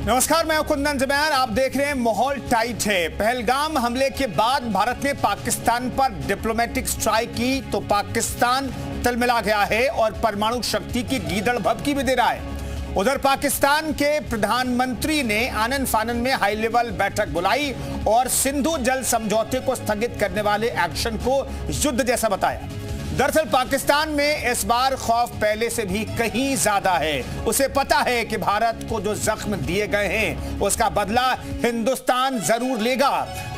नमस्कार, मैं कुंदन जमैन। आप देख रहे हैं माहौल टाइट है। पहलगाम हमले के बाद भारत ने पाकिस्तान पर डिप्लोमेटिक स्ट्राइक की तो पाकिस्तान तलमिला गया है और परमाणु शक्ति की गीदड़ भभकी भी दे रहा है। उधर पाकिस्तान के प्रधानमंत्री ने आनन फानन में हाई लेवल बैठक बुलाई और सिंधु जल समझौते को स्थगित करने वाले एक्शन को युद्ध जैसा बताया। दरअसल पाकिस्तान में इस बार खौफ पहले से भी कहीं ज्यादा है। उसे पता है कि भारत को जो जख्म दिए गए हैं उसका बदला हिंदुस्तान जरूर लेगा।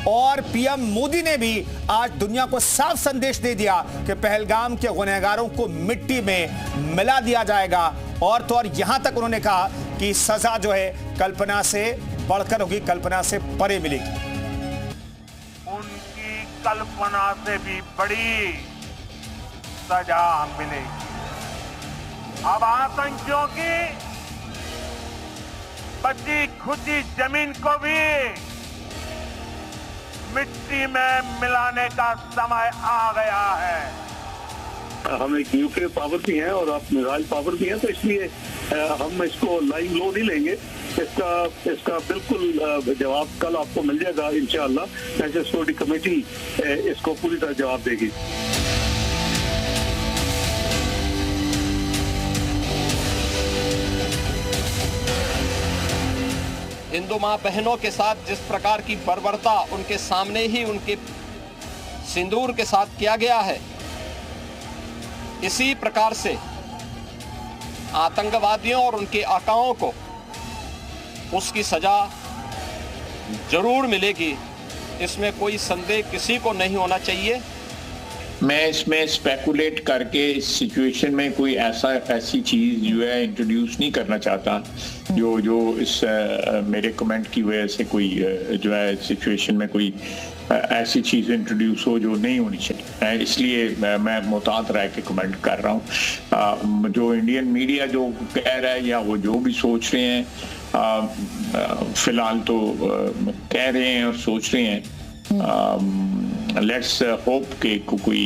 और पीएम मोदी ने भी आज दुनिया को साफ संदेश दे दिया कि पहलगाम के गुनहगारों को मिट्टी में मिला दिया जाएगा। और तो और यहां तक उन्होंने कहा कि सजा जो है कल्पना से बढ़कर होगी, कल्पना से परे मिलेगी। उनकी कल्पना से भी बड़ी सजा मिलेगी। अब आतंकियों की बची खुची जमीन को भी मिट्टी में मिलाने का समय आ गया है। हम एक न्यूक्लियर पावर भी हैं और आप मिसाइल पावर भी हैं, तो इसलिए हम इसको लाइव लो नहीं लेंगे। इसका बिल्कुल जवाब कल आपको मिल जाएगा इंशाअल्लाह। नेशनल सिक्योरिटी कमेटी इसको पूरी तरह जवाब देगी। हिंदू मां बहनों के साथ जिस प्रकार की बर्बरता उनके सामने ही उनके सिंदूर के साथ किया गया है, इसी प्रकार से आतंकवादियों और उनके आकाओं को उसकी सजा जरूर मिलेगी। इसमें कोई संदेह किसी को नहीं होना चाहिए। मैं इसमें स्पेकुलेट करके इस सिचुएशन में कोई ऐसी चीज जो है इंट्रोड्यूस नहीं करना चाहता जो इस मेरे कमेंट की वजह से कोई जो है सिचुएशन में कोई ऐसी चीज इंट्रोड्यूस हो जो नहीं होनी चाहिए। इसलिए मैं मुहतात रह के कमेंट कर रहा हूँ। जो इंडियन मीडिया जो कह रहा है या वो जो भी सोच रहे हैं, फिलहाल तो कह रहे हैं और सोच रहे हैं। लेट्स होप के कोई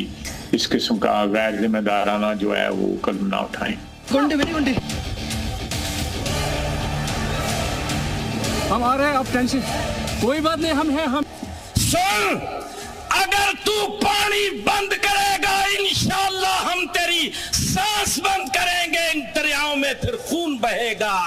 इस किस्म का गैर जिम्मेदाराना जो है वो कदम ना उठाएं। हम आ रहे हैं, आप टेंशन कोई बात नहीं, हम हैं। हम सुन, अगर तू पानी बंद करेगा इंशाअल्लाह हम तेरी सांस बंद करेंगे। इन दरियाओं में फिर खून बहेगा।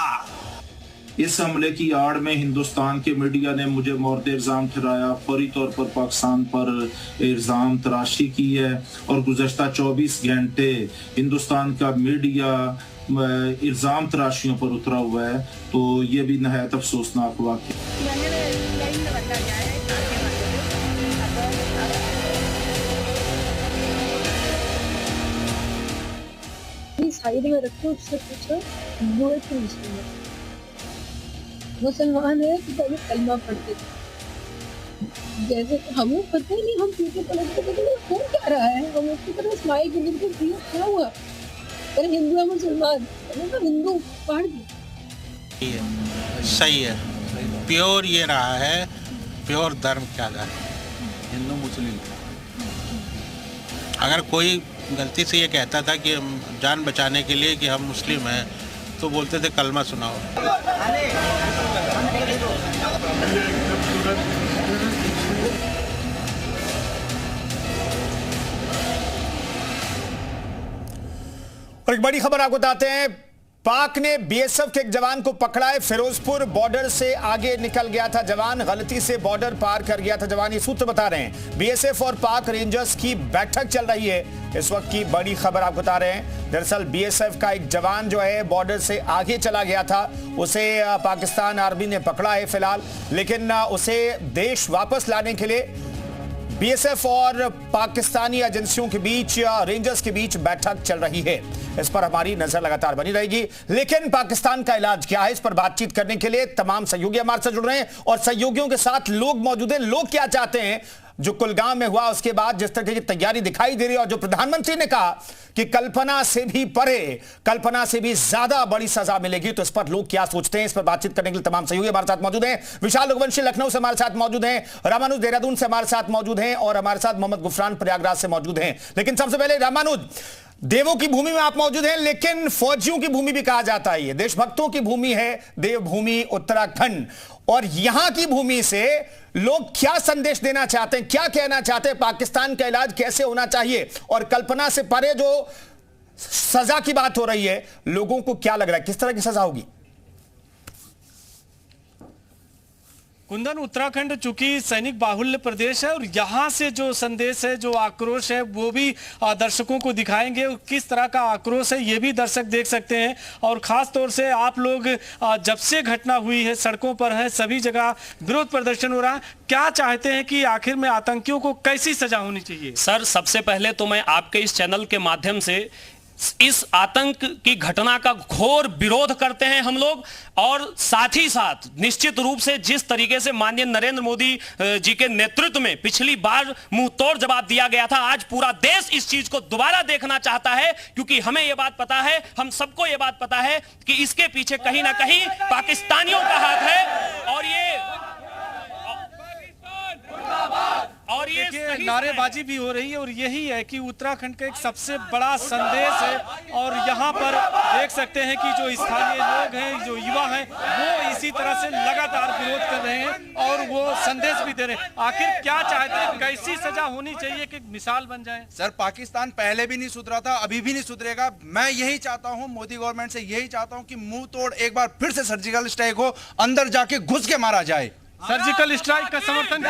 इस हमले की आड़ में हिंदुस्तान के मीडिया ने मुझे मोर्द इल्जाम ठहराया, फौरी तौर पर पाकिस्तान पर इल्जाम तराशी की है और गुज़श्ता 24 घंटे हिंदुस्तान का मीडिया इल्जाम तराशियों पर उतरा हुआ है। तो ये भी नहायत अफसोसनाक वाक़या साइड में रखो, उससे पूछो वो मुसलमान है कि पहले कलमा पढ़ते थे। जैसे हमें पता ही नहीं, हम पीछे पलटते थे तो हो क्या रहा है, हम उसकी तरह स्माइल करने के लिए क्या हुआ। अरे हिंदू है मुसलमान, तो हिंदू पढ़ सही है। प्योर ये रहा है, प्योर धर्म क्या है, हिंदू मुस्लिम। अगर कोई गलती से ये कहता था कि हम जान बचाने के लिए कि हम मुस्लिम हैं, तो बोलते थे कलमा सुनाओ। और एक बड़ी खबर आपको बताते हैं। पाक ने बीएसएफ के एक जवान को पकड़ा है। फिरोजपुर बॉर्डर से आगे निकल गया था जवान, गलती से बॉर्डर पार कर गया था जवान। ये सूत्र बता रहे हैं। बीएसएफ और पाक रेंजर्स की बैठक चल रही है, इस वक्त की बड़ी खबर आपको बता रहे हैं। दरअसल बीएसएफ का एक जवान जो है बॉर्डर से आगे चला गया था, उसे पाकिस्तान आर्मी ने पकड़ा है फिलहाल, लेकिन उसे देश वापस लाने के लिए बीएसएफ और पाकिस्तानी एजेंसियों के बीच, रेंजर्स के बीच बैठक चल रही है। इस पर हमारी नजर लगातार बनी रहेगी। लेकिन पाकिस्तान का इलाज क्या है, इस पर बातचीत करने के लिए तमाम सहयोगी हमारे साथ जुड़ रहे हैं और सहयोगियों के साथ लोग मौजूद हैं। लोग क्या चाहते हैं, जो कुलगाम में हुआ उसके बाद जिस तरह की तैयारी दिखाई दे रही है और जो प्रधानमंत्री ने कहा कि कल्पना से भी परे, कल्पना से भी ज्यादा बड़ी सजा मिलेगी, तो इस पर लोग क्या सोचते हैं, इस पर बातचीत करने के लिए तमाम सहयोगी हमारे साथ मौजूद हैं। विशाल रघुवंशी लखनऊ से हमारे साथ मौजूद हैं, रामानुज देहरादून से हमारे साथ मौजूद हैं और हमारे साथ मोहम्मद गुफरान प्रयागराज से मौजूद हैं। लेकिन सबसे पहले रामानुज, देवों की भूमि में आप मौजूद हैं, लेकिन फौजियों की भूमि भी कहा जाता है। ये देशभक्तों की भूमि है देवभूमि उत्तराखंड, और यहां की भूमि से लोग क्या संदेश देना चाहते हैं, क्या कहना चाहते हैं, पाकिस्तान का इलाज कैसे होना चाहिए, और कल्पना से परे जो सजा की बात हो रही है, लोगों को क्या लग रहा है, किस तरह की सजा होगी? कुंदन, उत्तराखंड चूंकि सैनिक बाहुल्य प्रदेश है और यहाँ से जो संदेश है, जो आक्रोश है, वो भी दर्शकों को दिखाएंगे। किस तरह का आक्रोश है ये भी दर्शक देख सकते हैं। और ख़ास तौर से आप लोग जब से घटना हुई है सड़कों पर है, सभी जगह विरोध प्रदर्शन हो रहा है। क्या चाहते हैं कि आखिर में आतंकियों को कैसी सजा होनी चाहिए? सर, सबसे पहले तो मैं आपके इस चैनल के माध्यम से इस आतंक की घटना का घोर विरोध करते हैं हम लोग, और साथ ही साथ निश्चित रूप से जिस तरीके से माननीय नरेंद्र मोदी जी के नेतृत्व में पिछली बार मुंहतोड़ जवाब दिया गया था, आज पूरा देश इस चीज को दोबारा देखना चाहता है, क्योंकि हमें यह बात पता है, हम सबको यह बात पता है कि इसके पीछे कहीं ना कहीं पाकिस्तानियों का हाथ है। और ये नारेबाजी भी हो रही है, और यही है कि उत्तराखंड का एक सबसे बड़ा संदेश है। और यहाँ पर देख सकते हैं कि जो स्थानीय लोग हैं, जो युवा हैं, वो इसी तरह से लगातार विरोध कर रहे हैं और वो संदेश भी दे रहे हैं। आखिर क्या चाहते हैं, कैसी सजा होनी चाहिए कि मिसाल बन जाए? सर, पाकिस्तान पहले भी नहीं सुधरा था, अभी भी नहीं सुधरेगा। मैं यही चाहता हूँ, मोदी गवर्नमेंट से यही चाहता हूँ कि मुंह तोड़ एक बार फिर से सर्जिकल स्ट्राइक हो, अंदर जाके घुस के मारा जाए। सर्जिकल स्ट्राइक का समर्थन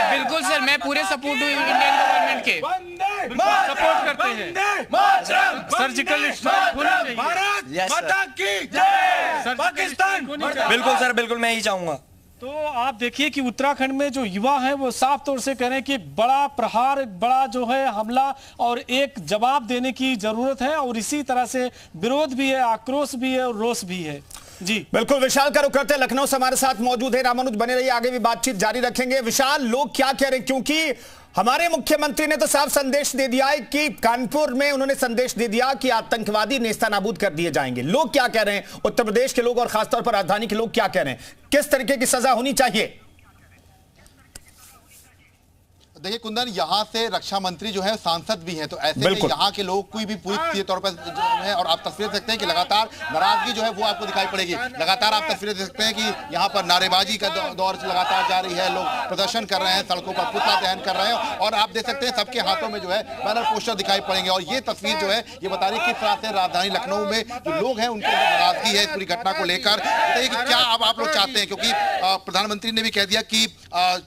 बिल्कुल सर, मैं पूरे सपोर्ट हूँ इंडियन गवर्नमेंट के, सपोर्ट करते हैं। सर्जिकल स्ट्राइक होनी चाहिए, पाकिस्तान। बिल्कुल सर, बिल्कुल मैं ही चाहूंगा। तो आप देखिए कि उत्तराखंड में जो युवा हैं वो साफ तौर से कह रहे हैं कि बड़ा प्रहार, बड़ा जो है हमला और एक जवाब देने की जरूरत है, और इसी तरह से विरोध भी है, आक्रोश भी है और रोष भी है। जी बिल्कुल, विशाल का रुख करते हैं, लखनऊ से हमारे साथ मौजूद है रामानुज, बने रहिए, आगे भी बातचीत जारी रखेंगे। विशाल, लोग क्या कह रहे हैं, क्योंकि हमारे मुख्यमंत्री ने तो साफ संदेश दे दिया है कि कानपुर में उन्होंने संदेश दे दिया कि आतंकवादी नेस्तनाबूद कर दिए जाएंगे। लोग क्या कह रहे हैं, उत्तर प्रदेश के लोग और खासतौर पर राजधानी के लोग क्या कह रहे हैं, किस तरीके की सजा होनी चाहिए? देखिए कुंदन, यहाँ से रक्षा मंत्री जो है सांसद भी हैं, तो ऐसे में यहाँ के लोग कोई भी पूरी तौर पर है, और आप तस्वीरें देख सकते हैं कि लगातार नाराजगी जो है वो आपको दिखाई पड़ेगी। लगातार आप तस्वीरें देख सकते हैं कि यहाँ पर नारेबाजी का दौर लगातार जारी है, लोग प्रदर्शन कर रहे हैं, सड़कों पर पुतला दहन कर रहे हैं, और आप देख सकते हैं सबके हाथों में जो है बैनर पोस्टर दिखाई पड़ेंगे। और ये तस्वीर जो है ये बता रही है किस तरह से राजधानी लखनऊ में जो लोग हैं उनके नाराजगी है इस पूरी घटना को लेकर। बताइए कि क्या अब आप लोग चाहते हैं, क्योंकि प्रधानमंत्री ने भी कह दिया कि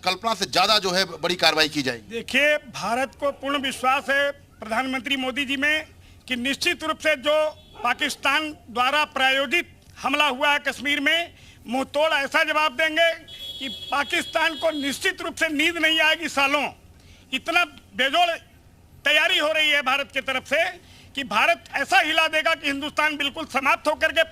कल्पना से ज्यादा जो है बड़ी कार्रवाई की जाएगी। देखिए, भारत को पूर्ण विश्वास है प्रधानमंत्री मोदी जी में कि निश्चित रूप से जो पाकिस्तान द्वारा प्रायोजित हमला हुआ है कश्मीर में, मुंह तोड़ ऐसा जवाब देंगे कि पाकिस्तान को निश्चित रूप से नींद नहीं आएगी सालों। इतना बेजोड़ तैयारी हो रही है भारत की तरफ से कि भारत ऐसा हिला देगा कि हिंदुस्तान बिल्कुल समाप्त होकर के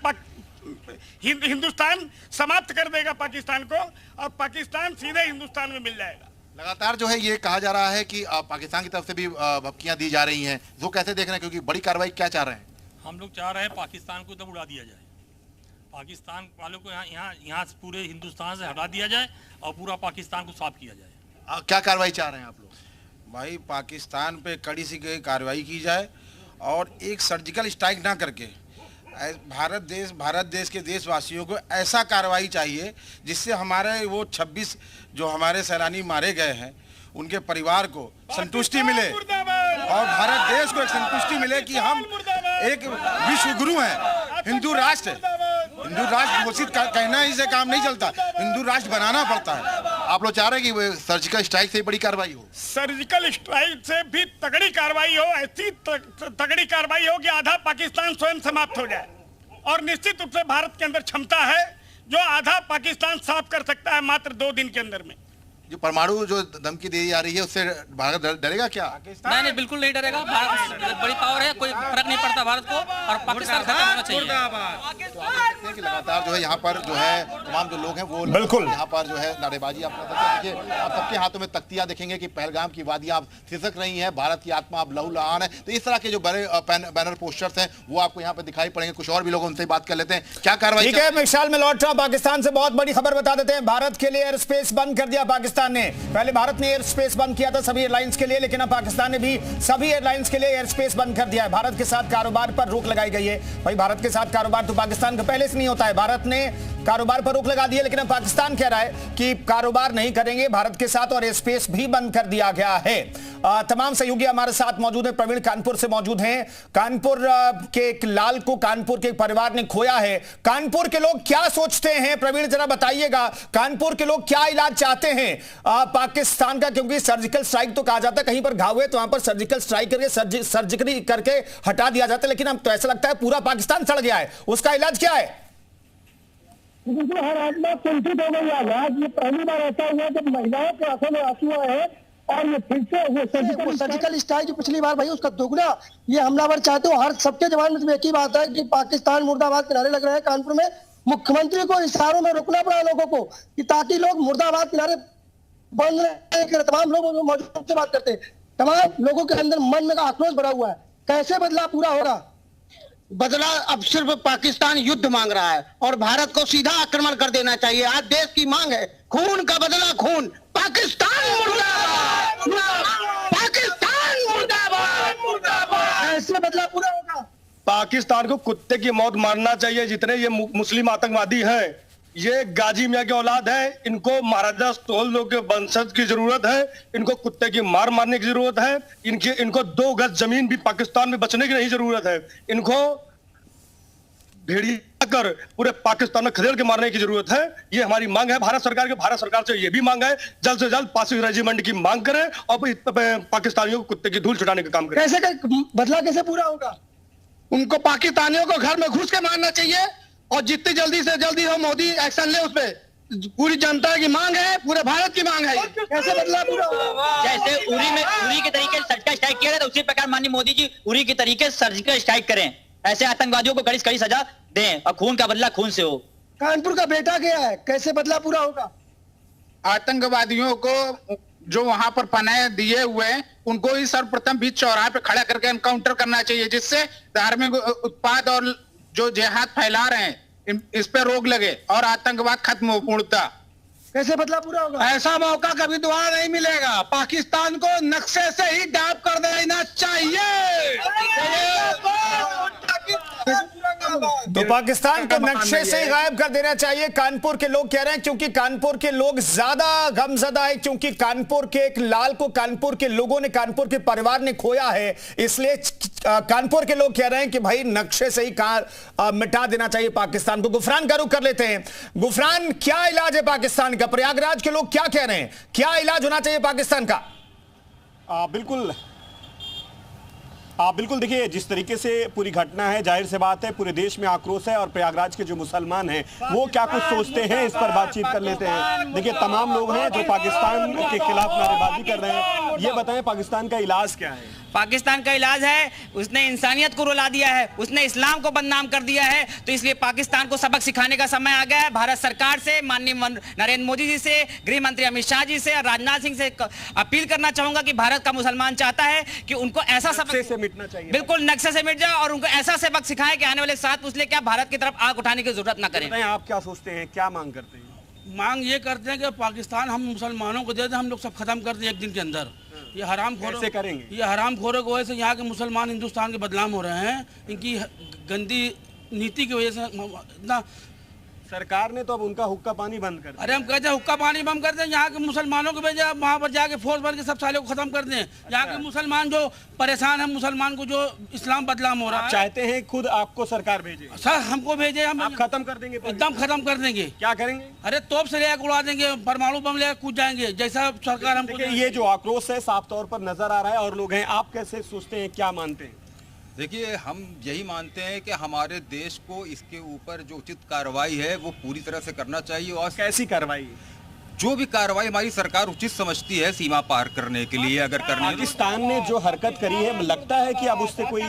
हिंदुस्तान समाप्त कर देगा पाकिस्तान को, और पाकिस्तान सीधे हिंदुस्तान में मिल जाएगा। लगातार जो है ये कहा जा रहा है कि पाकिस्तान की तरफ से भी भपकियां दी जा रही हैं, वो कैसे देख रहे हैं, क्योंकि बड़ी कार्रवाई क्या चाह रहे हैं? हम लोग चाह रहे हैं पाकिस्तान को एकदम उड़ा दिया जाए, पाकिस्तान वालों को यहाँ पूरे हिंदुस्तान से हटा दिया जाए और पूरा पाकिस्तान को साफ किया जाए। क्या कार्रवाई चाह रहे हैं आप लोग? भाई, पाकिस्तान पे कड़ी सी कार्रवाई की जाए, और एक सर्जिकल स्ट्राइक ना करके भारत देश के देशवासियों को ऐसा कार्रवाई चाहिए जिससे हमारे वो 26 जो हमारे सैलानी मारे गए हैं उनके परिवार को संतुष्टि मिले, और भारत देश को एक संतुष्टि मिले कि हम एक विश्व गुरु हैं, हिंदू राष्ट्र घोषित कहना ही से काम नहीं चलता, हिंदू राष्ट्र बनाना पड़ता है। आप लोग चाह रहे हैं कि सर्जिकल स्ट्राइक से बड़ी कार्रवाई हो? सर्जिकल स्ट्राइक से भी तगड़ी कार्रवाई हो, ऐसी तगड़ी कार्रवाई हो कि आधा पाकिस्तान स्वयं समाप्त हो जाए। और निश्चित रूप से भारत के अंदर क्षमता है जो आधा पाकिस्तान साफ कर सकता है मात्र 2 दिन के अंदर में। जो परमाणु जो धमकी दी जा रही है उससे भारत डरेगा क्या? नहीं, बिल्कुल नहीं डरेगा। भारत बड़ी पावर है, कोई फर्क नहीं पड़ता भारत को, और पाकिस्तान खत्म होना चाहिए। तो आप देख सकते हैं कि लगातार जो है यहाँ पर जो है तमाम जो लोग हैं वो बिल्कुल यहाँ पर जो है नारेबाजी आप देखिए, आप सबके हाथों में तख्तियां देखेंगे कि पहलगाम की वादियां सिसक रही हैं, भारत की आत्मा अब लहूलुहान है। तो इस तरह के जो बड़े बैनर पोस्टर्स हैं वो आपको यहाँ पे दिखाई पड़ेंगे। कुछ और भी लोग उनसे बात कर लेते हैं, क्या कार्रवाई। ठीक है, विशाल में लौट रहा पाकिस्तान से बहुत बड़ी खबर बता देते हैं। भारत के लिए एयर स्पेस बंद कर दिया पाकिस्तान ने। पहले भारत ने एयर स्पेस बंद किया था सभी एयरलाइंस के लिए, लेकिन अब पाकिस्तान ने भी सभी एयरलाइंस के लिए एयर स्पेस बंद कर दिया है। भारत के साथ कारोबार पर रोक लगाई गई है। भाई भारत के साथ कारोबार तो पाकिस्तान का पहले से नहीं होता है। भारत ने कारोबार पर रोक लगा दी है, लेकिन अब पाकिस्तान कह रहा है कि कारोबार नहीं करेंगे भारत के साथ, और एयर स्पेस भी बंद कर दिया गया है। तमाम सहयोगी हमारे साथ मौजूद हैं। प्रवीण कानपुर से मौजूद हैं। कानपुर के एक लाल को कानपुर के एक परिवार ने खोया है। कानपुर के लोग क्या सोचते हैं, प्रवीण जरा बताइएगा। कानपुर के लोग क्या इलाज चाहते हैं पाकिस्तान का, क्योंकि सर्जिकल स्ट्राइक तो कहा जाता है, कहीं पर घाव हुए तो वहां पर सर्जिकल स्ट्राइक करके सर्जरी करके हटा दिया जाता है, लेकिन अब तो ऐसा लगता है पूरा पाकिस्तान सड़ गया है। उसका इलाज क्या है? बिल्कुल, हर आत्मा कुंठित हो गई आज। ये पहली बार ऐसा हुआ जब महिलाओं के आंखों में आंसू आए हैं, और ये फिर से वो सर्जिकल स्ट्राइक जो पिछली बार भाई उसका दोगुना ये हमलावर चाहते हो। हर सबके जवान में एक ही बात है कि पाकिस्तान मुर्दाबाद के नारे लग रहे हैं। कानपुर में मुख्यमंत्री को इशारों में रोकना पड़ा लोगों को, कि ताकि लोग मुर्दाबाद के नारे बंद रहे। तमाम लोग मौजूद से बात करते हैं, तमाम लोगों के अंदर मन में आक्रोश भरा हुआ है। कैसे बदलाव पूरा होगा? बदला अब सिर्फ पाकिस्तान युद्ध मांग रहा है और भारत को सीधा आक्रमण कर देना चाहिए। आज देश की मांग है खून का बदला खून। पाकिस्तान मुर्दाबाद, पाकिस्तान मुर्दाबाद, मुर्दाबाद। कैसे बदला पूरा होगा? पाकिस्तान को कुत्ते की मौत मारना चाहिए। जितने ये मुस्लिम आतंकवादी हैं, ये गाजी मियां की औलाद है। इनको महाराजा स्टोल लोग के वंशज की जरूरत है। इनको कुत्ते की मार मारने की जरूरत है। इनको 2 गज जमीन भी पाकिस्तान में बचने की नहीं जरूरत है। इनको भेड़िया कर पूरे पाकिस्तान में खदेड़ के मारने की जरूरत है। ये हमारी मांग है भारत सरकार की। भारत सरकार से ये भी मांग है जल्द से जल्द पासिंग रेजिमेंट की मांग करें और पाकिस्तानियों को कुत्ते की धूल छुटाने का काम करें। कैसे बदला कैसे पूरा होगा? उनको पाकिस्तानियों को घर में घुस के मारना चाहिए, और जितनी जल्दी से जल्दी हो मोदी एक्शन ले उस पे। पूरी जनता की मांग है, पूरे भारत की मांग है। कैसे बदला पूरा होगा? जैसे उरी के तरीके से सर्जिकल स्ट्राइक किया था, उसी प्रकार माननीय मोदी जी उरी के तरीके से सर्जिकल स्ट्राइक करें। ऐसे आतंकवादियों को कड़ी से कड़ी सजा दें और खून का बदला खून से हो। कानपुर का बेटा गया है, कैसे बदला पूरा होगा? आतंकवादियों को जो वहां पर पनाह दिए हुए हैं उनको ही सर्वप्रथम बीच चौराहे पे खड़ा करके एनकाउंटर करना चाहिए, जिससे धार्मिक उत्पाद और जो जिहाद फैला रहे हैं इस पे रोक लगे और आतंकवाद खत्म हो पूर्णतः। कैसे बदला पूरा होगा? ऐसा मौका कभी दोबारा नहीं मिलेगा। पाकिस्तान को नक्शे से ही डाब कर देना चाहिए। तो पाकिस्तान को नक्शे से ही गायब कर देना चाहिए, कानपुर के लोग कह रहे हैं, क्योंकि कानपुर के लोग ज्यादा गमजदा है, क्योंकि कानपुर के एक लाल को कानपुर के लोगों ने, कानपुर के परिवार ने खोया है। इसलिए कानपुर के लोग कह रहे हैं कि भाई नक्शे से ही मिटा देना चाहिए पाकिस्तान को। गुफरान का रुख कर लेते हैं। गुफरान, क्या इलाज है पाकिस्तान का? प्रयागराज के लोग क्या कह रहे हैं, क्या इलाज होना चाहिए पाकिस्तान का? बिल्कुल देखिए, जिस तरीके से पूरी घटना है, जाहिर से बात है पूरे देश में आक्रोश है, और प्रयागराज के जो मुसलमान हैं वो क्या कुछ सोचते हैं इस पर बातचीत कर लेते हैं। देखिए, तमाम लोग हैं जो पाकिस्तान के खिलाफ नारेबाजी कर रहे हैं। ये बताएं, पाकिस्तान का इलाज क्या है? पाकिस्तान का इलाज है, उसने इंसानियत को रुला दिया है, उसने इस्लाम को बदनाम कर दिया है। तो इसलिए पाकिस्तान को सबक सिखाने का समय आ गया है। भारत सरकार से, माननीय नरेंद्र मोदी जी से, गृह मंत्री अमित शाह जी से और राजनाथ सिंह से अपील करना चाहूंगा कि भारत का मुसलमान चाहता है कि उनको ऐसा सबक से मिटना चाहिए, बिल्कुल नक्शे से मिट जाए, और उनको ऐसा सबक सिखाए कि आने वाले 7 उसले क्या भारत की तरफ आंख उठाने की जरूरत न करें। आप क्या सोचते हैं, क्या मांग करते हैं? मांग ये करते हैं कि पाकिस्तान हम मुसलमानों को दे दें, हम लोग सब खत्म कर दें एक दिन के अंदर। ये हरामखोरों कैसे करेंगे? ये हरामखोरों की वजह से यहाँ के मुसलमान हिंदुस्तान के बदनाम हो रहे हैं। इनकी गंदी नीति की वजह से इतना सरकार ने तो अब उनका हुक्का पानी बंद कर दिया। अरे हम कहते हैं हुक्का पानी बंद कर दें, यहाँ के मुसलमानों को भेजे, वहाँ पर जाके फोर्स भर के सब सालों को खत्म कर दें। यहाँ के मुसलमान जो परेशान है, मुसलमान को जो इस्लाम बदनाम हो रहा है, चाहते हैं खुद आपको सरकार भेजे? सर हमको भेजे, हम खत्म कर देंगे, एकदम खत्म कर देंगे। क्या करेंगे? अरे तोप से लेकर उड़ा देंगे, परमाणु बम लेकर कूद जाएंगे, जैसा सरकार हमको। ये जो आक्रोश है साफ तौर पर नजर आ रहा है, और लोग हैं, आप कैसे सोचते हैं, क्या मानते हैं? देखिए, हम यही मानते हैं कि हमारे देश को इसके ऊपर जो उचित कार्रवाई है वो पूरी तरह से करना चाहिए। और कैसी कार्रवाई? जो भी कार्रवाई हमारी सरकार उचित समझती है सीमा पार करने के लिए, अगर करने पाकिस्तान ने जो हरकत करी है, लगता है कि अब उससे कोई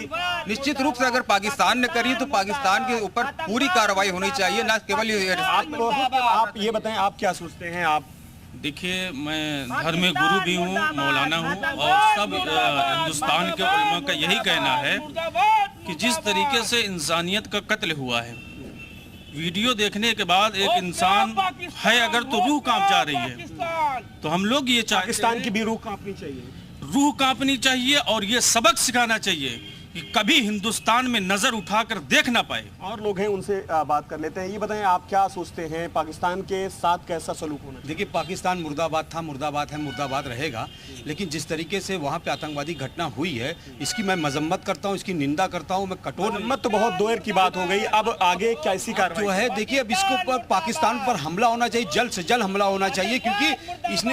निश्चित रूप से अगर पाकिस्तान ने करी तो पाकिस्तान के ऊपर पूरी कार्रवाई होनी चाहिए, न केवल आप ये बताएं, आप क्या सोचते हैं? आप देखिए, मैं धर्म में गुरु भी हूँ, मौलाना हूँ, और सब हिंदुस्तान के उलमा का यही कहना है कि जिस तरीके से इंसानियत का कत्ल हुआ है, वीडियो देखने के बाद एक इंसान है अगर तो रूह कांप जा रही है। तो हम लोग ये चाहते हैं पाकिस्तान की भी रूह कांपनी चाहिए, रूह कांपनी चाहिए, और ये सबक सिखाना चाहिए कि कभी हिंदुस्तान में नजर उठाकर देख ना पाए। और लोग हैं, उनसे बात कर लेते हैं। ये बताएं, आप क्या सोचते हैं, पाकिस्तान के साथ कैसा सलूक होना चाहिए? देखिए, पाकिस्तान मुर्दाबाद था, मुर्दाबाद है, मुर्दाबाद रहेगा, लेकिन जिस तरीके से वहाँ पे आतंकवादी घटना हुई है, इसकी मैं मजम्मत करता हूँ, इसकी निंदा करता हूँ, मैं कठोर। मजम्मत तो बहुत देर की बात हो गई, अब आगे कैसी कार्रवाई जो है? देखिए, अब इसको पाकिस्तान पर हमला होना चाहिए, जल्द से जल्द हमला होना चाहिए, क्योंकि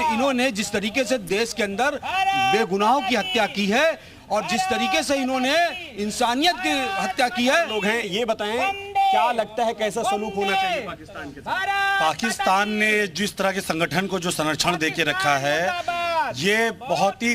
इन्होंने जिस तरीके से देश के अंदर बेगुनाहों की हत्या की है और जिस तरीके से इन्होंने इंसानियत की हत्या की है। लोग हैं, ये बताएं, क्या लगता है कैसा सलूक होना चाहिए पाकिस्तान के साथ? पाकिस्तान ने जिस तरह के संगठन को जो संरक्षण देके रखा है, ये बहुत ही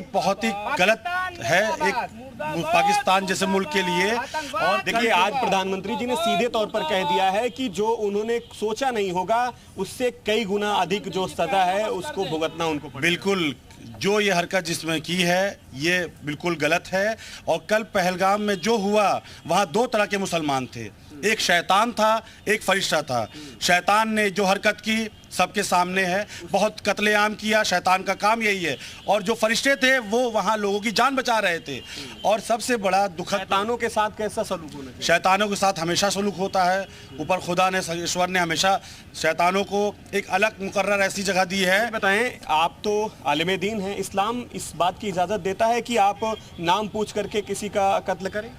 गलत है एक पाकिस्तान जैसे मुल्क के लिए। और देखिए, आज प्रधानमंत्री जी ने सीधे तौर पर कह दिया है कि जो उन्होंने सोचा नहीं होगा उससे कई गुना अधिक जो सजा है उसको भुगतना उनको पड़ेगा। बिल्कुल, जो ये हरकत जिसमें की है ये बिल्कुल गलत है। और कल पहलगाम में जो हुआ, वहाँ दो तरह के मुसलमान थे, एक शैतान था, एक फरिश्ता था। शैतान ने जो हरकत की सबके सामने है, बहुत कत्लेआम किया, शैतान का काम यही है। और जो फरिश्ते थे वो वहाँ लोगों की जान बचा रहे थे। और सबसे बड़ा दुखद, शैतानों के साथ कैसा सलूक होना चाहिए? शैतानों के साथ हमेशा सलूक होता है। ऊपर खुदा ने, ईश्वर ने हमेशा शैतानों को एक अलग मुकर्रर ऐसी जगह दी है। बताएं, आप तो आलिम दीन हैं, इस्लाम इस बात की इजाज़त देता है कि आप नाम पूछ करके किसी का कत्ल करें?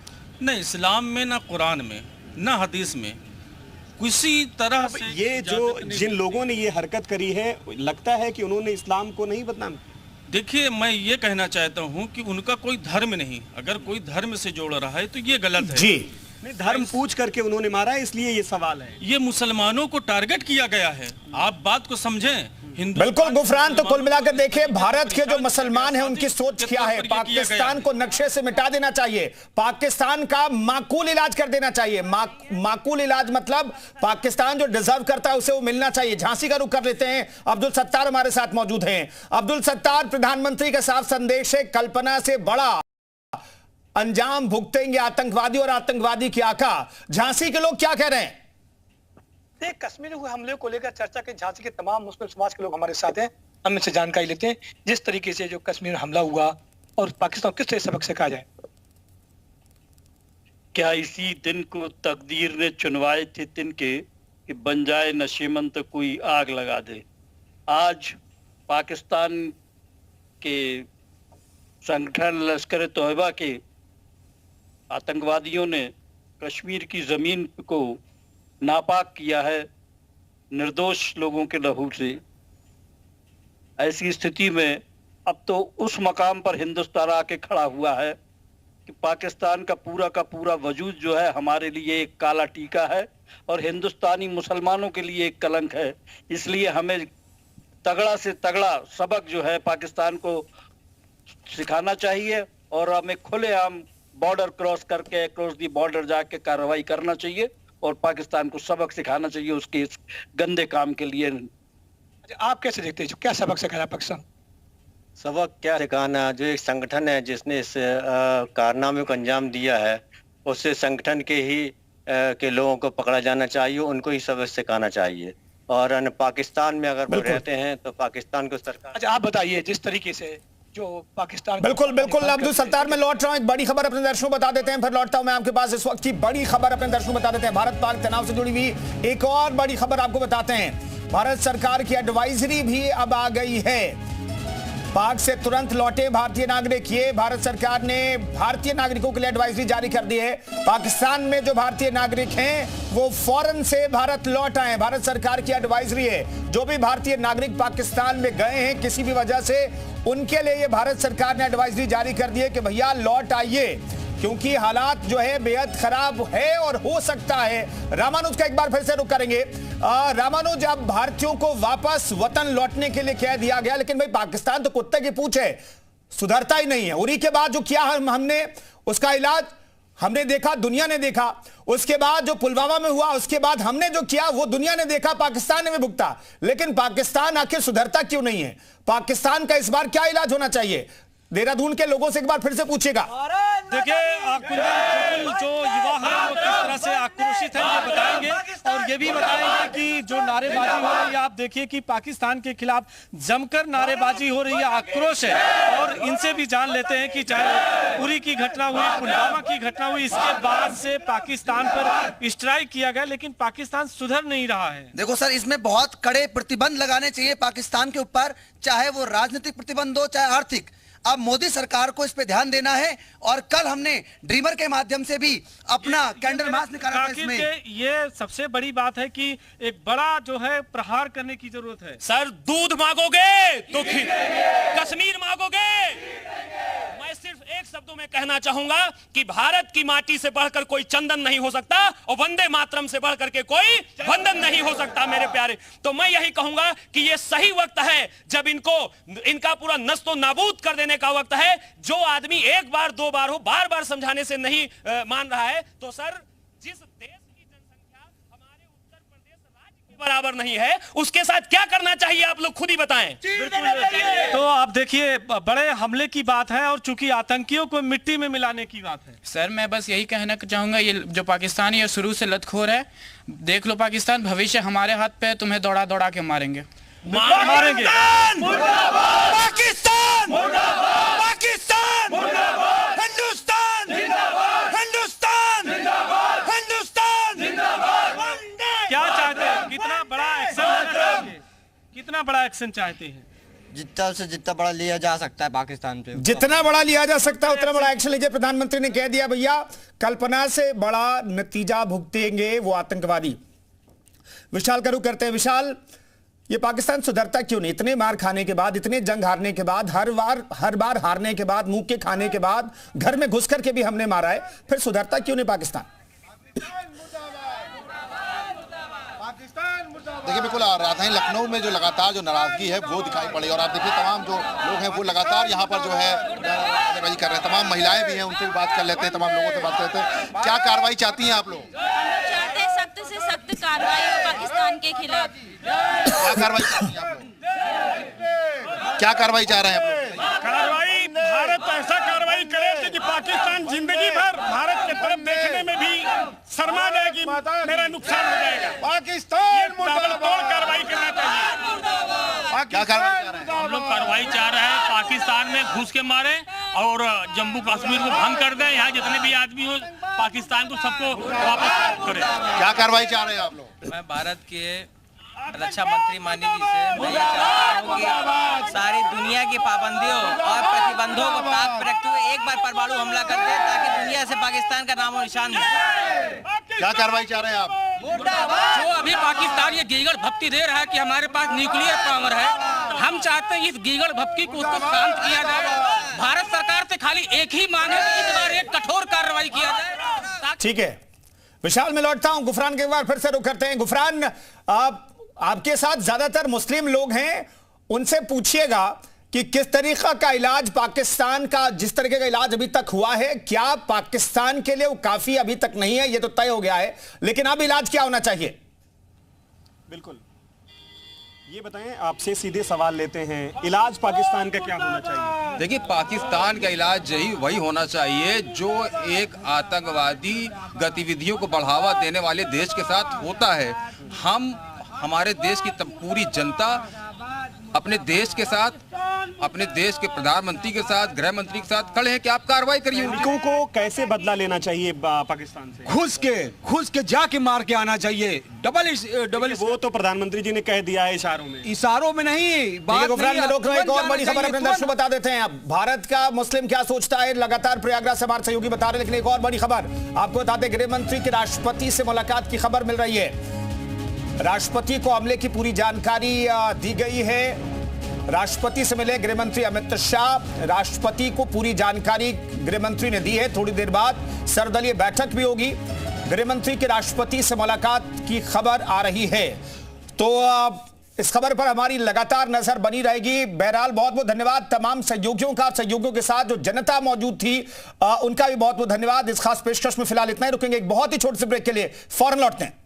नहीं, इस्लाम में ना कुरान में ना हदीस में किसी तरह से ये जो जिन लोगों ने ये हरकत करी है, लगता है कि उन्होंने इस्लाम को नहीं बदनाम किया। देखिए, मैं ये कहना चाहता हूँ कि उनका कोई धर्म नहीं, अगर कोई धर्म से जोड़ रहा है तो ये गलत है जी। नहीं, धर्म पूछ करके उन्होंने मारा है, इसलिए ये सवाल है। ये मुसलमानों को टारगेट किया गया है, आप बात को समझें। बिल्कुल गुफरान, तो कुल मिलाकर देखिए, भारत के जो मुसलमान हैं उनकी सोच क्या है? पाकिस्तान को नक्शे से मिटा देना चाहिए, पाकिस्तान का माकूल इलाज कर देना चाहिए। माकूल इलाज मतलब पाकिस्तान जो डिजर्व करता है उसे वो मिलना चाहिए। झांसी का रुख कर लेते हैं, अब्दुल सत्तार हमारे साथ मौजूद हैं। अब्दुल सत्तार, प्रधानमंत्री का साफ संदेश है, कल्पना से बड़ा अंजाम भुगतेंगे आतंकवादी और आतंकवादी की आका। झांसी के लोग क्या कह रहे हैं? कश्मीर हुए हमले को लेकर चर्चा के झांसी के तमाम मुस्लिम समाज के लोग हमारे साथ हैं, हम इनसे जानकारी लेते हैं। जिस तरीके से जो कश्मीर हमला हुआ और पाकिस्तान किस तरह सबक सिखाया जाए। क्या इसी दिन को तकदीर ने चुनवाए थे तिनके कि बन जाए नशीमन तो कोई आग लगा दे। आज पाकिस्तान के संगठन लश्कर तोयबा के आतंकवादियों ने कश्मीर की जमीन को नापाक किया है निर्दोष लोगों के लहू से। ऐसी स्थिति में अब तो उस मकाम पर हिंदुस्तान आके खड़ा हुआ है कि पाकिस्तान का पूरा वजूद जो है हमारे लिए एक काला टीका है और हिंदुस्तानी मुसलमानों के लिए एक कलंक है। इसलिए हमें तगड़ा से तगड़ा सबक जो है पाकिस्तान को सिखाना चाहिए और हमें खुलेआम बॉर्डर क्रॉस करके क्रॉस दी बॉर्डर जाके कार्रवाई करना चाहिए और पाकिस्तान को सबक सिखाना चाहिए उसके इस गंदे काम के लिए। आप कैसे देखते हैं, क्या सबक सिखाया पाकिस्तान? सबक क्या सिखाना, जो एक संगठन है जिसने इस कारनामे को अंजाम दिया है, उससे संगठन के ही के लोगों को पकड़ा जाना चाहिए, उनको ही सबक सिखाना चाहिए। और पाकिस्तान में अगर वो रहते हैं तो पाकिस्तान को सरकार। अच्छा, आप बताइए, जिस तरीके से जो पाकिस्तान। बिल्कुल अब्दुल सत्तार, मैं लौट रहा हूं, एक बड़ी खबर अपने दर्शकों को बता देते हैं, फिर लौटता हूं मैं आपके पास। इस वक्त की बड़ी खबर अपने दर्शकों को बता देते हैं, भारत पाक तनाव से जुड़ी हुई एक और बड़ी खबर आपको बताते हैं। भारत सरकार की एडवाइजरी भी अब आ गई है। पाक से तुरंत लौटे भारतीय नागरिक, ये भारत सरकार ने भारतीय नागरिकों के लिए एडवाइजरी जारी कर दी है। पाकिस्तान में जो भारतीय नागरिक हैं वो फौरन से भारत लौट आए। भारत सरकार की एडवाइजरी है, जो भी भारतीय नागरिक पाकिस्तान में गए हैं किसी भी वजह से, उनके लिए ये भारत सरकार ने एडवाइजरी जारी कर दी है कि भैया लौट आइए, क्योंकि हालात जो है बेहद खराब है और हो सकता है। रामानुज का एक बार फिर से रुख करेंगे। रामानुज, अब भारतीयों को वापस वतन लौटने के लिए कह दिया गया, लेकिन भाई पाकिस्तान तो कुत्ते की पूंछ है, सुधरता ही नहीं है। उरी के बाद जो किया हमने उसका इलाज हमने देखा, दुनिया ने देखा। उसके बाद जो पुलवामा में हुआ, उसके बाद हमने जो किया वो दुनिया ने देखा, पाकिस्तान ने भी भुगता। लेकिन पाकिस्तान आखिर सुधरता क्यों नहीं है? पाकिस्तान का इस बार क्या इलाज होना चाहिए? देहरादून के लोगों से एक बार फिर से पूछेगा। देखिए जो युवा है वो किस तरह से आक्रोशित है ये बताएंगे, और ये भी बताएंगे कि जो नारेबाजी हो रही है, आप देखिए कि पाकिस्तान के खिलाफ जमकर नारेबाजी हो रही है, आक्रोश है। और इनसे भी जान लेते हैं कि चाहे उरी की घटना हुई, पुलवामा की घटना हुई, इसके बाद से पाकिस्तान पर स्ट्राइक किया गया, लेकिन पाकिस्तान सुधर नहीं रहा है। देखो सर, इसमें बहुत कड़े प्रतिबंध लगाने चाहिए पाकिस्तान के ऊपर, चाहे वो राजनीतिक प्रतिबंध हो चाहे आर्थिक। अब मोदी सरकार को इस पे ध्यान देना है, और कल हमने ड्रीमर के माध्यम से भी अपना कैंडल मार्च निकाला था। इसमें ये सबसे बड़ी बात है कि एक बड़ा जो है प्रहार करने की जरूरत है। सर दूध मांगोगे तो कश्मीर मांगोगे। मैं सिर्फ एक शब्दों में कहना चाहूंगा कि भारत की माटी से बढ़कर कोई चंदन नहीं हो सकता, और वंदे मातरम से बढ़कर के कोई वंदन नहीं हो सकता मेरे प्यारे। तो मैं यही कहूंगा कि ये सही वक्त है जब इनका पूरा नस्तो नाबूद कर देने का वक्त है। जो आदमी एक बार दो बार हो, बार बार समझाने से नहीं मान रहा है, तो सर जिस देश की जनसंख्या हमारे उत्तर प्रदेश राज्य के बराबर नहीं है, उसके साथ क्या करना चाहिए आप लोग खुद ही बताएं। तो आप देखिए, बड़े हमले की बात है, और चूंकि आतंकियों को मिट्टी में मिलाने की बात है। सर मैं बस यही कहना चाहूंगा, ये जो पाकिस्तान ये शुरू से लतखोर है। देख लो पाकिस्तान, भविष्य हमारे हाथ पे है, तुम्हें दौड़ा दौड़ा के मारेंगे। मारेंगे। पाकिस्तान पाकिस्तान हिंदुस्तान हिंदुस्तान हिंदुस्तान। क्या चाहते हैं? कितना बड़ा एक्शन लेना चाहिए? कितना बड़ा एक्शन चाहते हैं? जितना से जितना बड़ा लिया जा सकता है पाकिस्तान पे, जितना बड़ा लिया जा सकता है उतना बड़ा एक्शन लीजिए। प्रधानमंत्री ने कह दिया भैया, कल्पना से बड़ा नतीजा भुगतेंगे वो आतंकवादी। विशाल का रुख करते हैं। विशाल, ये पाकिस्तान सुधरता क्यों नहीं? इतने मार खाने के बाद, इतने जंग हारने के बाद, हर बार हारने के बाद, मुंह के खाने के बाद, घर में घुस करके भी हमने मारा है, फिर सुधरता क्यों नहीं पाकिस्तान? देखिए बिल्कुल राजधानी लखनऊ में जो लगातार जो नाराजगी है वो दिखाई पड़ी, और आप देखिए तमाम जो लोग हैं वो लगातार यहाँ पर जो है नारेबाजी कर रहे हैं। तमाम महिलाएं भी हैं, उनसे भी बात कर लेते हैं, तमाम लोगों से बात करते हैं। क्या कार्रवाई चाहती हैं आप लोग? चाहते हैं सख्त से सख्त कार्रवाई हो पाकिस्तान के खिलाफ। क्या कार्रवाई चाहती हैं आप लोग? क्या कार्रवाई चाह रहे हैं आप लोग? कार्रवाई, भारत ऐसा कार्रवाई करे कि पाकिस्तान जिंदगी भर भारत के तरफ देखने में भी शर्मा जाएगी, मेरा नुकसान हो जाएगा। पाकिस्तान ताबड़तोड़ कार्रवाई करना चाहिए। क्या कार्रवाई चाह रहे हैं? हम लोग कार्रवाई चाह रहे हैं, पाकिस्तान में घुस के मारे और जम्मू कश्मीर को भंग कर दें। यहाँ जितने भी आदमी हो, पाकिस्तान को सबको वापस करें। क्या कार्रवाई चाह रहे हैं आप लोग? मैं भारत के रक्षा मंत्री माननीय जी से मैं ये चाहता हूँ कि सारी दुनिया की पाबंदियों और प्रतिबंधों को ताक पर रखते हुए एक बार परमाणु हमला कर दे, ताकि दुनिया से पाकिस्तान का नामो निशान मिले। क्या कार्रवाई चाह रहे हैं आप? जो अभी पाकिस्तान ये गीगड़ भक्ति दे रहा है कि हमारे पास न्यूक्लियर पावर है, हम चाहते हैं इस गीगड़ भक्ति को उसको शांत किया जाए। भारत सरकार से खाली एक ही मांग है कि इस बार एक कठोर कार्रवाई किया जाए। ठीक है विशाल, मैं लौटता हूं गुफरान के बार फिर से रुक करते हैं। गुफरान, आपके साथ ज्यादातर मुस्लिम लोग हैं, उनसे पूछिएगा कि किस तरीका का इलाज पाकिस्तान का, जिस तरीके का इलाज अभी तक हुआ है, क्या पाकिस्तान के लिए वो काफी अभी तक नहीं है? ये तो तय हो गया है, लेकिन अब इलाज क्या होना चाहिए? बिल्कुल, ये बताएं, आपसे सीधे सवाल लेते हैं, इलाज पाकिस्तान का क्या होना चाहिए? देखिए, पाकिस्तान का इलाज वही होना चाहिए जो एक आतंकवादी गतिविधियों को बढ़ावा देने वाले देश के साथ होता है। हमारे देश की पूरी जनता अपने देश के साथ, अपने देश के प्रधानमंत्री के साथ, गृह मंत्री के साथ खड़े हैं कि आप कार्रवाई करिए। सैनिकों को कैसे बदला लेना चाहिए पाकिस्तान से? घुस के जाके मार के आना चाहिए। डबल वो तो प्रधानमंत्री जी ने कह दिया है इशारों में नहीं। एक और बड़ी खबर अपने दर्शकों बता देते हैं। अब भारत का मुस्लिम क्या सोचता है, लगातार प्रयागराज से हमारे सहयोगी बता रहे हैं, लेकिन एक और बड़ी खबर आपको बताते, गृह मंत्री की राष्ट्रपति से मुलाकात की खबर मिल रही है। राष्ट्रपति को हमले की पूरी जानकारी दी गई है। राष्ट्रपति से मिले गृह मंत्री अमित शाह, राष्ट्रपति को पूरी जानकारी गृह मंत्री ने दी है। थोड़ी देर बाद सर्वदलीय बैठक भी होगी। गृह मंत्री की राष्ट्रपति से मुलाकात की खबर आ रही है। तो इस खबर पर हमारी लगातार नजर बनी रहेगी। बहरहाल बहुत बहुत धन्यवाद तमाम सहयोगियों का, सहयोगियों के साथ जो जनता मौजूद थी उनका भी बहुत बहुत धन्यवाद। इस खास पेशकश में फिलहाल इतना ही, रुकेंगे एक बहुत ही छोटे से ब्रेक के लिए, फौरन लौटते हैं।